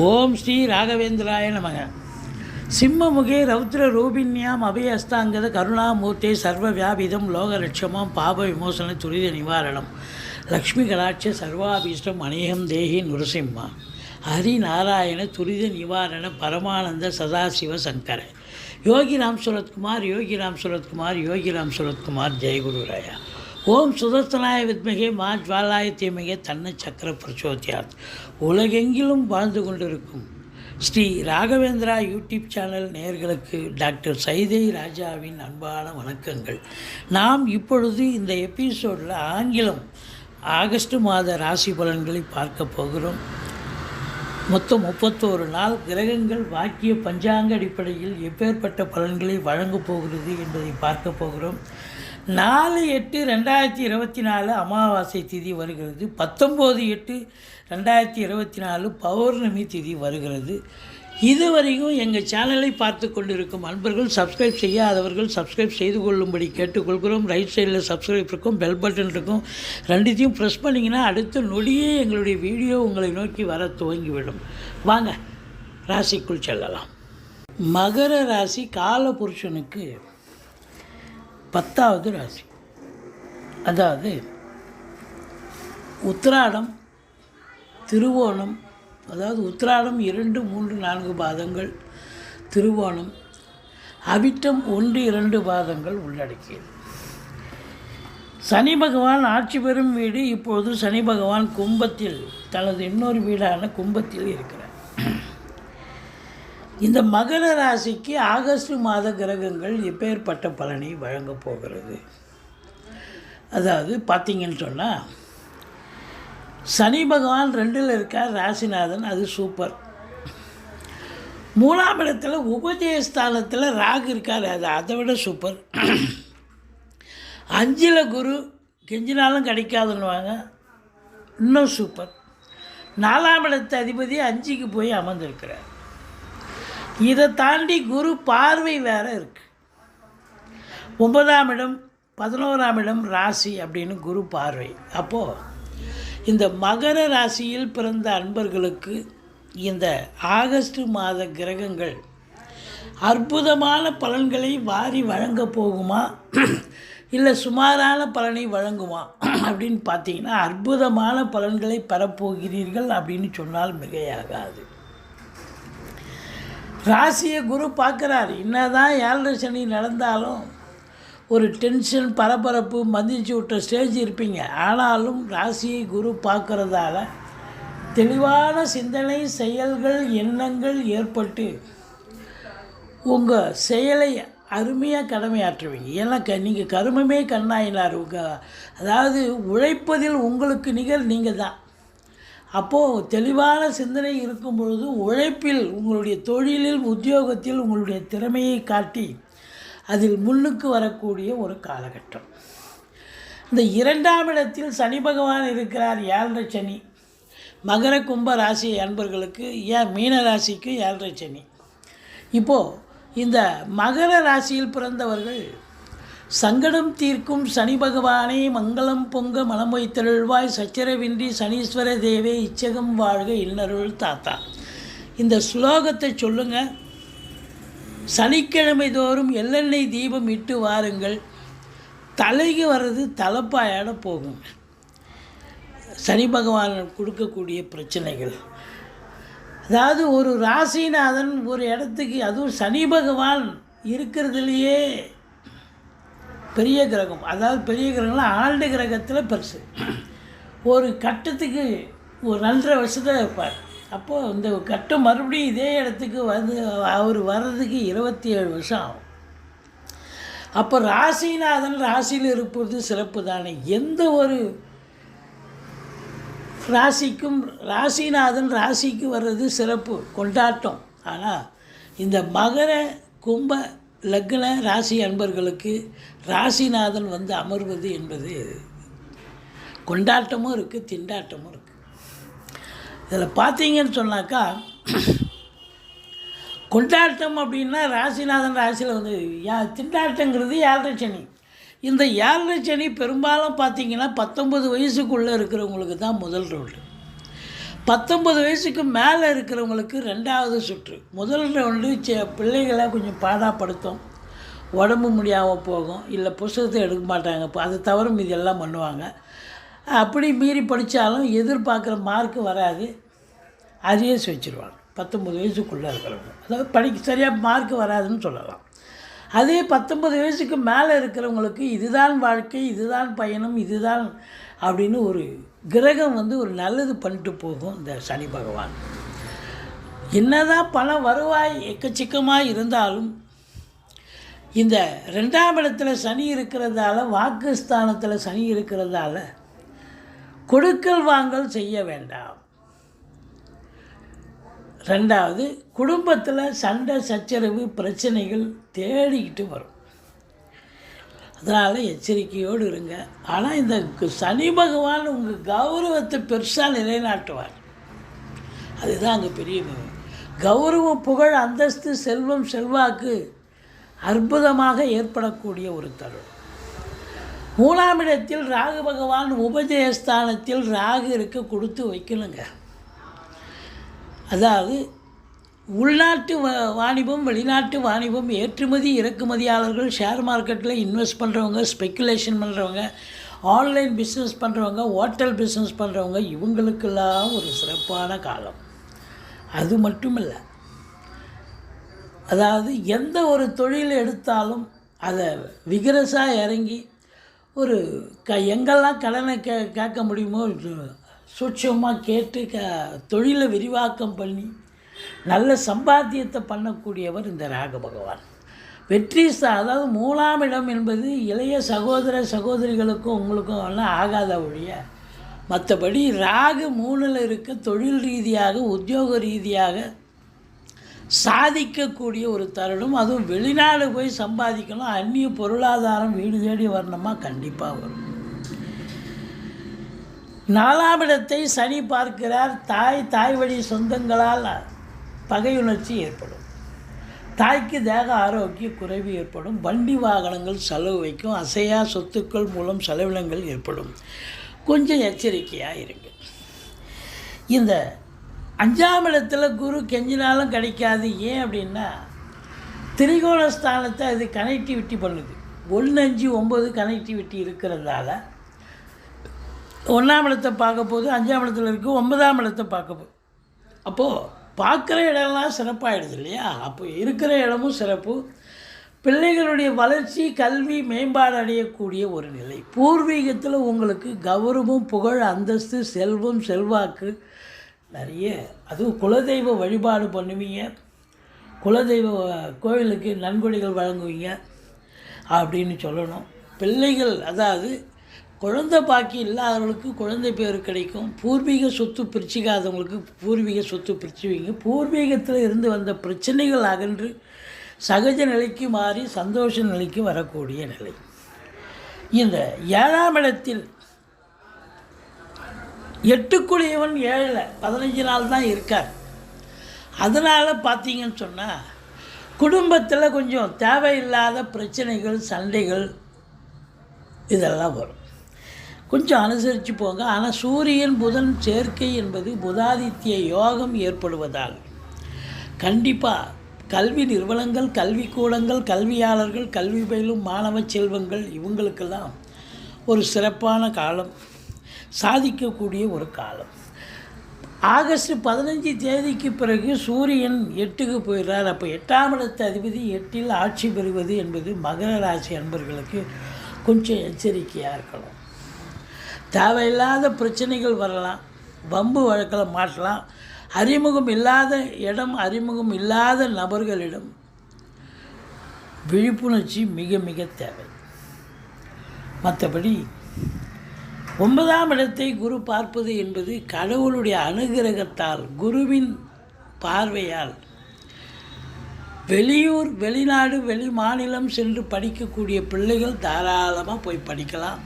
ஓம் ஸ்ரீ ராகவேந்திராய நமக. சிம்மமுகே ரௌத்ரரூபிண்யாம் அபயஸ்தாங்கத கருணாமூர்த்தி சர்வ வியாபிதம் லோகலட்சமாம் பாப விமோசன துரித நிவாரணம் லக்ஷ்மி கடாட்ச சர்வாபீஷ்டம் அநேகம் தேகி நுரசிம்மா ஹரிநாராயண துரித நிவாரண பரமானந்த சதாசிவ சங்கர யோகிராம் சுரத்குமார் ஜெயகுருராயா. ஓம் சுதர்சனாய வித்மகே மா ஜ்வாலாய தீமகே தன்ன சக்கர பிரச்சோதியாத். உலகெங்கிலும் வாழ்ந்து கொண்டிருக்கும் ஸ்ரீ ராகவேந்திரா யூடியூப் சேனல் நேயர்களுக்கு டாக்டர் சைதை ராஜாவின் அன்பான வணக்கங்கள். நாம் இப்பொழுது இந்த எபிசோடில் ஆங்கிலம் ஆகஸ்ட் மாத ராசி பலன்களை பார்க்க போகிறோம். மொத்தம் 31 நாள் கிரகங்கள் வாக்கிய பஞ்சாங்க அடிப்படையில் எப்பேற்பட்ட பலன்களை வழங்கப் போகிறது என்பதை பார்க்க போகிறோம். 4/8/2024 அமாவாசை திதி வருகிறது. 19/8/2024 பௌர்ணமி திதி வருகிறது. இதுவரைக்கும் எங்கள் சேனலை பார்த்து கொண்டிருக்கும் அன்பர்கள் சப்ஸ்கிரைப் செய்யாதவர்கள் சப்ஸ்கிரைப் செய்து கொள்ளும்படி கேட்டுக்கொள்கிறோம். ரைட் சைடில் சப்ஸ்கிரைப் இருக்கும், பெல் பட்டன் இருக்கும். ரெண்டுத்தையும் ப்ரெஸ் பண்ணிங்கன்னா அடுத்த நொடியே எங்களுடைய வீடியோ உங்களை நோக்கி வர துவங்கிவிடும். வாங்க ராசிக்குள் செல்லலாம். மகர ராசி காலபுருஷனுக்கு 10வது ராசி. அதாவது உத்திராடம், திருவோணம், அதாவது உத்திராடம் 2, 3, 4 பாதங்கள், திருவோணம், அவிட்டம் 1, 2 பாதங்கள் உள்ளடக்கியது. சனி பகவான் ஆட்சி பெறும் வீடு. இப்போது சனி பகவான் கும்பத்தில், தனது இன்னொரு வீடான கும்பத்தில் இருக்கிறார். இந்த மகர ராசிக்கு ஆகஸ்ட் மாத கிரகங்கள் எப்பேற்பட்ட பலனை வழங்கப் போகிறது. அதாவது பார்த்திங்கன்னு சொன்னால், சனி பகவான் 2ல் இருக்கார், ராசிநாதன், அது சூப்பர். 3ஆம் இடத்துல உபஜயஸ்தானத்தில் ராகு இருக்கார், அது அதை விட சூப்பர். 5ல் குரு, கெஞ்சினாலும் கிடைக்காதுன்னுவாங்க, இன்னும் சூப்பர். 4ஆம் இடத்து அதிபதி 5க்கு போய் அமர்ந்திருக்கிறார். இதை தாண்டி குரு பார்வை வேறு இருக்குது. 9ஆம் இடம், 11ஆம் இடம் ராசி அப்படின்னு குரு பார்வை. அப்போது இந்த மகர ராசியில் பிறந்த அன்பர்களுக்கு இந்த ஆகஸ்ட் மாத கிரகங்கள் அற்புதமான பலன்களை வாரி வழங்க போகுமா, இல்லை சுமாரான பலனை வழங்குமா அப்படின்னு பார்த்தீங்கன்னா, அற்புதமான பலன்களை பெறப்போகிறீர்கள் அப்படின்னு சொன்னால் மிகையாகாது. ராசியை குரு பார்க்குறாரு. என்னதான் 7 சனி நடந்தாலும் ஒரு டென்ஷன், பரபரப்பு, மந்திரிச்சு விட்ட ஸ்டேஜ் இருப்பீங்க. ஆனாலும் ராசியை குரு பார்க்குறதால தெளிவான சிந்தனை, செயல்கள், எண்ணங்கள் ஏற்பட்டு உங்கள் செயலை அருமையாக கடமையாற்றுவீங்க. ஏன்னா நீங்கள் கருமமே கண்ணாயினார். அதாவது உழைப்பதில் உங்களுக்கு நிகர் நீங்கள் தான். அப்போது தெளிவான சிந்தனை இருக்கும் பொழுது உழைப்பில், உங்களுடைய தொழிலில், உத்தியோகத்தில் உங்களுடைய திறமையை காட்டி அதில் முன்னுக்கு வரக்கூடிய ஒரு காலகட்டம். இந்த 2ஆம் இடத்தில் சனி பகவான் இருக்கிறார், 7 சனி. மகர கும்ப ராசி அன்பர்களுக்கு, மீன ராசிக்கு 7 சனி. இப்போது இந்த மகர ராசியில் பிறந்தவர்கள் சங்கடம் தீர்க்கும் சனி பகவானை மங்களம் பொங்க மனம் வைத்தருள்வாய் சச்சரவின்றி சனீஸ்வர தேவே இச்சகம் வாழ்க இன்னருள் தாத்தா. இந்த ஸ்லோகத்தை சொல்லுங்கள். சனிக்கிழமை தோறும் எள்ளெண்ணெய் தீபம் இட்டு வாருங்கள். தலைக்கு வர்றது தலைப்பாயாட போகும். சனி பகவான் கொடுக்கக்கூடிய பிரச்சனைகள், அதாவது ஒரு ராசிநாதன் ஒரு இடத்துக்கு, அதுவும் சனி பகவான் இருக்கிறதுலையே பெரிய கிரகம். அதாவது பெரிய கிரகம்லாம் ஆண்டு கிரகத்தில் பெருசு. ஒரு கட்டத்துக்கு ஒரு 2.5 வருஷத்தில் இருப்பார். அப்போது இந்த கட்டம் மறுபடியும் இதே இடத்துக்கு அவர் வர்றதுக்கு 27 வருஷம் ஆகும். அப்போ ராசிநாதன் ராசியில் இருப்பது சிறப்பு தானே. எந்த ஒரு ராசிக்கும் ராசிநாதன் ராசிக்கு வர்றது சிறப்பு, கொண்டாட்டம். ஆனால் இந்த மகர கும்ப லக்ன ராசி அன்பர்களுக்கு ராசிநாதன் அமர்வது என்பது கொண்டாட்டமும் இருக்குது, திண்டாட்டமும் இருக்குது. இதில் பார்த்தீங்கன்னு சொன்னாக்கா, கொண்டாட்டம் அப்படின்னா ராசிநாதன் ராசியில் திண்டாட்டங்கிறது 7 சனி. இந்த 7 சனி பெரும்பாலும் பார்த்திங்கன்னா 19 வயசுக்குள்ளே இருக்கிறவங்களுக்கு தான் முதல் ரவுண்டு. 19 வயசுக்கு மேலே இருக்கிறவங்களுக்கு 2வது சுற்று. முதல் ரவுண்டு பிள்ளைகளை கொஞ்சம் பாடாப்படுத்தும், உடம்பு முடியாமல் போகும், இல்லை புத்தகத்தை எடுக்க மாட்டாங்க, அதை தவிர மீதி எல்லாம் பண்ணுவாங்க. அப்படி மீறி படித்தாலும் எதிர்பார்க்குற மார்க்கு வராது, அரியர்ஸ் வச்சுருவாங்க. 19 வயசுக்குள்ளே இருக்கிறவங்க, அதாவது சரியாக மார்க்கு வராதுன்னு சொல்லலாம். அதே 19 வயசுக்கு மேலே இருக்கிறவங்களுக்கு இதுதான் வாழ்க்கை, இதுதான் பயணம், இதுதான் அப்படின்னு ஒரு கிரகம் ஒரு நல்லது பண்ணிட்டு போகும் இந்த சனி பகவான். என்னதான் பணம் வருவாய் எக்கச்சக்கமாக இருந்தாலும் இந்த 2ஆம் இடத்துல சனி இருக்கிறதால, வாக்குஸ்தானத்தில் சனி இருக்கிறதால கொடுக்கல் வாங்கல் செய்ய வேண்டாம். 2வது, குடும்பத்தில் சண்டை சச்சரவு பிரச்சனைகள் தேடிக்கிட்டு வரும், அதனால் எச்சரிக்கையோடு இருங்க. ஆனால் இந்த சனி பகவான் உங்கள் கௌரவத்தை பெருசாக நிலைநாட்டுவார். அதுதான் அங்கே பெரிய கௌரவம், புகழ், அந்தஸ்து, செல்வம், செல்வாக்கு அற்புதமாக ஏற்படக்கூடிய ஒரு தருணம். 3ஆம் இடத்தில் ராகு பகவான் உபஜயஸ்தானத்தில் ராகு இருக்க கொடுத்து வைக்கணுங்க. அதாவது உள்நாட்டு வாணிபம், வெளிநாட்டு வாணிபம், ஏற்றுமதி இறக்குமதியாளர்கள், ஷேர் மார்க்கெட்டில் இன்வெஸ்ட் பண்ணுறவங்க, ஸ்பெக்குலேஷன் பண்ணுறவங்க, ஆன்லைன் பிஸ்னஸ் பண்ணுறவங்க, ஹோட்டல் பிஸ்னஸ் பண்ணுறவங்க, இவங்களுக்கெல்லாம் ஒரு சிறப்பான காலம். அது மட்டும் இல்லை, அதாவது எந்த ஒரு தொழில் எடுத்தாலும் அதை விகரஸாக இறங்கி ஒரு எங்கெல்லாம் கடனை கேட்க முடியுமோ சூட்சமாக கேட்டு தொழிலை விரிவாக்கம் பண்ணி நல்ல சம்பாத்தியத்தை பண்ணக்கூடியவர் இந்த ராகு பகவான். வெற்றி அதாவது 3ஆம் இடம் என்பது இளைய சகோதர சகோதரிகளுக்கும் உங்களுக்கும் எல்லாம் ஆகாத ஒழிய மற்றபடி ராகு 3ல் இருக்க தொழில் ரீதியாக உத்தியோக ரீதியாக சாதிக்கக்கூடிய ஒரு தருணம். அதுவும் வெளிநாடு போய் சம்பாதிக்கணும், அந்நிய பொருளாதாரம் வீடு தேடி வரணுமா, கண்டிப்பாக வரும். 4ஆம் இடத்தை சனி பார்க்கிறார். தாய் வழி சொந்தங்களால் பகையுணர்ச்சி ஏற்படும், தாய்க்கு தேக ஆரோக்கிய குறைவு ஏற்படும், வண்டி வாகனங்கள் செலவு வைக்கும், அசையா சொத்துக்கள் மூலம் செலவினங்கள் ஏற்படும். கொஞ்சம் எச்சரிக்கையாக இருங்க. இந்த 5ஆம் இடத்துல குரு கெஞ்சினாலும் கிடைக்காது. ஏன் அப்படின்னா திரிகோணஸ்தானத்தை அது கனெக்டிவிட்டி பண்ணுது. 1, 5, 9 கனெக்டிவிட்டி இருக்கிறதால 1ஆம் இடத்தை பார்க்க போது 5ஆம் இடத்துல இருக்குது, 9ஆம் இடத்தை பார்க்க போகுது. அப்போது பார்க்குற இடம்லாம் சிறப்பாகிடுது இல்லையா? அப்போ இருக்கிற இடமும் சிறப்பு, பிள்ளைகளுடைய வளர்ச்சி, கல்வி மேம்பாடு அடையக்கூடிய ஒரு நிலை. பூர்வீகத்தில் உங்களுக்கு கௌரவம், புகழ், அந்தஸ்து, செல்வம், செல்வாக்கு நிறைய. அதுவும் குலதெய்வ வழிபாடு பண்ணுவீங்க, குலதெய்வ கோவிலுக்கு நன்கொடைகள் வழங்குவீங்க அப்படின்னு சொல்லணும். பிள்ளைகள், அதாவது குழந்தை பாக்கி இல்லாதவங்களுக்கு குழந்தை பேர் கிடைக்கும். பூர்வீக சொத்து பிரிச்சிக்காதவங்களுக்கு பூர்வீக சொத்து பிரிச்சுவீங்க. பூர்வீகத்தில் இருந்து வந்த பிரச்சனைகள் அகன்று சகஜ நிலைக்கு மாறி சந்தோஷ நிலைக்கு வரக்கூடிய நிலை. இந்த 7ஆம் இடத்தில் 8க்குரியவன் 7ல் 15 நாள் தான் இருக்கார். அதனால் பார்த்தீங்கன்னு சொன்னால் குடும்பத்தில் கொஞ்சம் தேவையில்லாத பிரச்சனைகள், சண்டைகள் இதெல்லாம் வரும். கொஞ்சம் அனுசரித்து போங்க. ஆனால் சூரியன் புதன் சேர்க்கை என்பது புதாதித்ய யோகம் ஏற்படுவதால் கண்டிப்பாக கல்வி நிறுவனங்கள், கல்விக்கூடங்கள், கல்வியாளர்கள், கல்வி பயிலும் மாணவ செல்வங்கள் இவங்களுக்கெல்லாம் ஒரு சிறப்பான காலம், சாதிக்கக்கூடிய ஒரு காலம். ஆகஸ்ட் 15 தேதிக்கு பிறகு சூரியன் 8க்கு போயிடுறார். அப்போ 8ஆம் இடத்து அதிபதி 8ல் ஆட்சி பெறுவது என்பது மகர ராசி அன்பர்களுக்கு கொஞ்சம் எச்சரிக்கையாக இருக்கணும். தேவையில்லாத பிரச்சனைகள் வரலாம், வம்பு வழக்கில் மாட்டலாம். அறிமுகம் இல்லாத இடம், அறிமுகம் இல்லாத நபர்களிடம் விழிப்புணர்ச்சி மிக மிக தேவை. மற்றபடி 9ஆம் இடத்தை குரு பார்ப்பது என்பது கடவுளுடைய அனுகிரகத்தால், குருவின் பார்வையால் வெளியூர், வெளிநாடு, வெளி மாநிலம் சென்று படிக்கக்கூடிய பிள்ளைகள் தாராளமாக போய் படிக்கலாம்.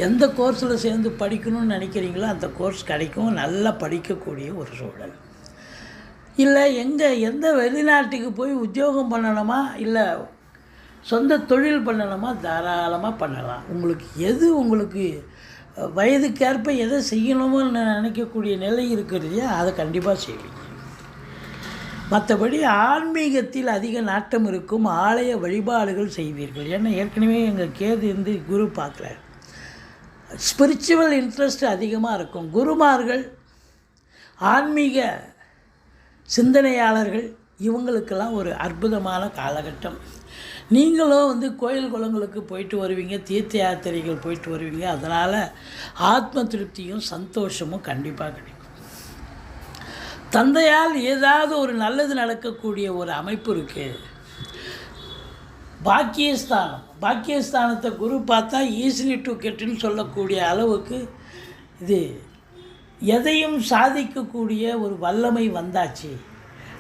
எந்த கோர்ஸில் சேர்ந்து படிக்கணும்னு நினைக்கிறீங்களோ அந்த கோர்ஸ் கிடைக்கும். நல்லா படிக்கக்கூடிய ஒரு சூழல். இல்லை எந்த வெளிநாட்டுக்கு போய் உத்தியோகம் பண்ணணுமா, இல்லை சொந்த தொழில் பண்ணணுமா, தாராளமாக பண்ணலாம். உங்களுக்கு எது உங்களுக்கு வயதுக்கேற்ப எதை செய்யணுமோ நினைக்கக்கூடிய நிலை இருக்கிறது, அதை கண்டிப்பாக செய்வீங்க. மற்றபடி ஆன்மீகத்தில் அதிக நாட்டம் இருக்கும், ஆலய வழிபாடுகள் செய்வீர்கள். ஏன்னா ஏற்கனவே எங்கள் கேது இருந்து குரு பார்க்குறாரு. ஸ்பிரிச்சுவல் இன்ட்ரெஸ்ட் அதிகமாக இருக்கும். குருமார்கள், ஆன்மீக சிந்தனையாளர்கள், இவங்களுக்கெல்லாம் ஒரு அற்புதமான காலகட்டம். நீங்களும் கோயில் குளங்களுக்கு போயிட்டு வருவீங்க, தீர்த்த யாத்திரைகள் போயிட்டு வருவீங்க. அதனால் ஆத்ம திருப்தியும் சந்தோஷமும் கண்டிப்பாக கிடைக்கும். தந்தையால் ஏதாவது ஒரு நல்லது நடக்கக்கூடிய ஒரு அமைப்பு இருக்குது. பாக்கியஸ்தானத்தை குரு பார்த்தா ஈஸிலி டு கெட்டுன்னு சொல்லக்கூடிய அளவுக்கு இது எதையும் சாதிக்கக்கூடிய ஒரு வல்லமை வந்தாச்சு.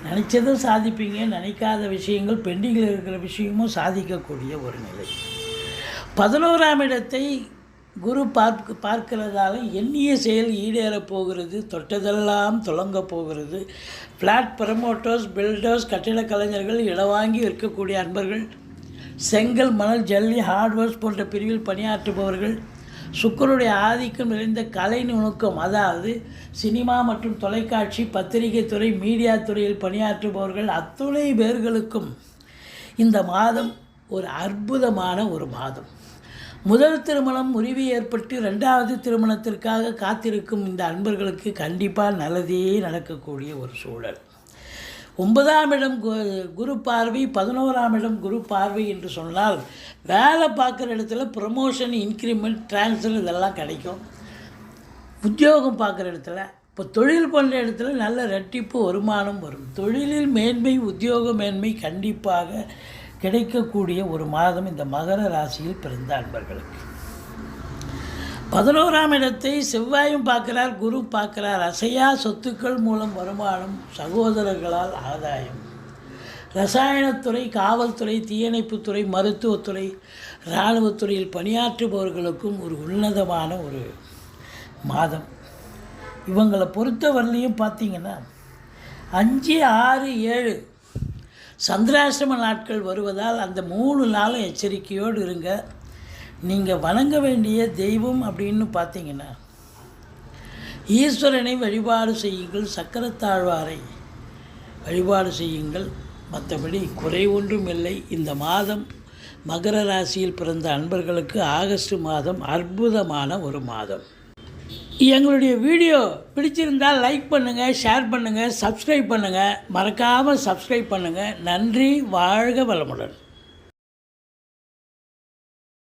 நினச்சதும் சாதிப்பீங்க, நினைக்காத விஷயங்கள் பெண்டிங்கில் இருக்கிற விஷயமும் சாதிக்கக்கூடிய ஒரு நிலை. 11ஆம் இடத்தை குரு பார்க்கிறதால எண்ணிய செயல் ஈடேறப் போகிறது, தொட்டதெல்லாம் தொடங்க போகிறது. ஃப்ளாட் ப்ரமோட்டர்ஸ், பில்டர்ஸ், கட்டிட கலைஞர்கள், இடவாங்கி விற்கக்கூடிய அன்பர்கள், செங்கல், மணல், ஜல்லி, ஹார்ட்வேர்ஸ் போன்ற பிரிவில் பணியாற்றுபவர்கள், சுக்கரனுடைய ஆதிக்கம் நிறைந்த கலை நுணுக்கம், அதாவது சினிமா மற்றும் தொலைக்காட்சி, பத்திரிகை துறை, மீடியா துறையில் பணியாற்றுபவர்கள் அத்துணை பேர்களுக்கும் இந்த மாதம் ஒரு அற்புதமான ஒரு மாதம். முதல் திருமணம் முறிவு ஏற்பட்டு 2வது திருமணத்திற்காக காத்திருக்கும் இந்த அன்பர்களுக்கு கண்டிப்பாக நல்லதே நடக்கக்கூடிய ஒரு சூழல். 9ஆம் இடம் குரு பார்வை, 11ஆம் இடம் குரு பார்வை என்று சொன்னால் வேலை பார்க்குற இடத்துல ப்ரமோஷன், இன்க்ரிமெண்ட், ட்ரான்ஸ்ஃபர் இதெல்லாம் கிடைக்கும். உத்தியோகம் பார்க்குற இடத்துல, இப்போ தொழில் பண்ணுற இடத்துல நல்ல ரெட்டிப்பு வருமானம் வரும். தொழிலில் மேன்மை, உத்தியோக மேன்மை கண்டிப்பாக கிடைக்கக்கூடிய ஒரு மாதம் இந்த மகர ராசியில் பிறந்த அன்பர்களுக்கு. 11ஆம் இடத்தை செவ்வாயும் பார்க்கிறார், குரு பார்க்கிறார். அசையா சொத்துக்கள் மூலம் வருமானம், சகோதரர்களால் ஆதாயம். ரசாயனத்துறை, காவல்துறை, தீயணைப்புத்துறை, மருத்துவத்துறை, இராணுவத்துறையில் பணியாற்றுபவர்களுக்கும் ஒரு உன்னதமான ஒரு மாதம். இவங்களை பொறுத்தவரையிலையும் பார்த்திங்கன்னா 5, 6, 7 சந்திராசிரம நாட்கள் வருவதால் அந்த 3 நாளும் எச்சரிக்கையோடு இருங்க. நீங்கள் வணங்க வேண்டிய தெய்வம் அப்படின்னு பார்த்தீங்கன்னா ஈஸ்வரனை வழிபாடு செய்யுங்கள், சக்கரத்தாழ்வாரை வழிபாடு செய்யுங்கள். மற்றபடி குறை ஒன்றும் இல்லை. இந்த மாதம் மகர ராசியில் பிறந்த அன்பர்களுக்கு ஆகஸ்ட் மாதம் அற்புதமான ஒரு மாதம். எங்களுடைய வீடியோ பிடிச்சிருந்தால் லைக் பண்ணுங்கள், ஷேர் பண்ணுங்கள், சப்ஸ்கிரைப் பண்ணுங்கள். மறக்காமல் சப்ஸ்கிரைப் பண்ணுங்கள். நன்றி. வாழ்க வளமுடன்.